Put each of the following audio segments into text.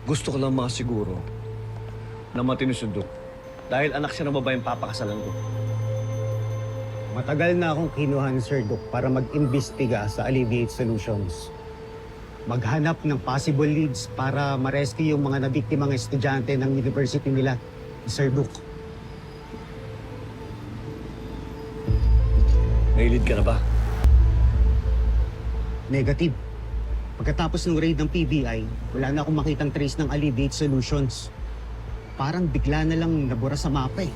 Gusto ko lang makasiguro na matino si Duke dahil anak siya ng babaeng papakasalan ko. Matagal na akong kinuha ni Sir Duke para mag-imbestiga sa Alleviate Solutions. Maghanap ng possible leads para ma-rescue yung mga nabiktimang estudyante ng university nila, ni Sir Duke. Nailid ka na ba? Negative. Pagkatapos ng raid ng PBI, wala na akong makitang trace ng Alleviate Solutions. Parang bigla na lang nabura sa mapa eh.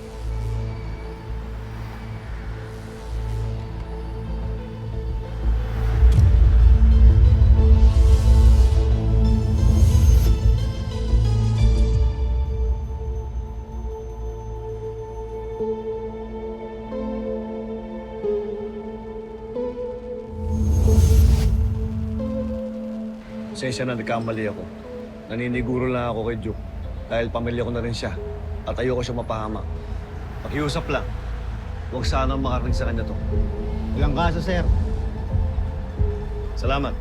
Pasensya na nagkamali ako. Naniniguro lang ako kay Duke dahil pamilya ko na rin siya at ayoko siya mapahamak. Pakiusap lang, huwag sana makarating sa kanya to. Walang kaso, sir. Salamat.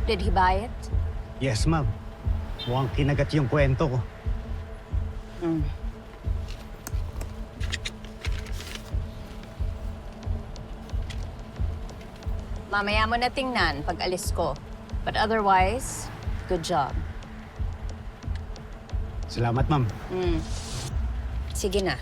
Did he buy it? Yes, ma'am. Mukhang kinagat yung kwento ko. Mamaya mo na tingnan pag alis ko. But otherwise, good job. Salamat, ma'am. Sige na.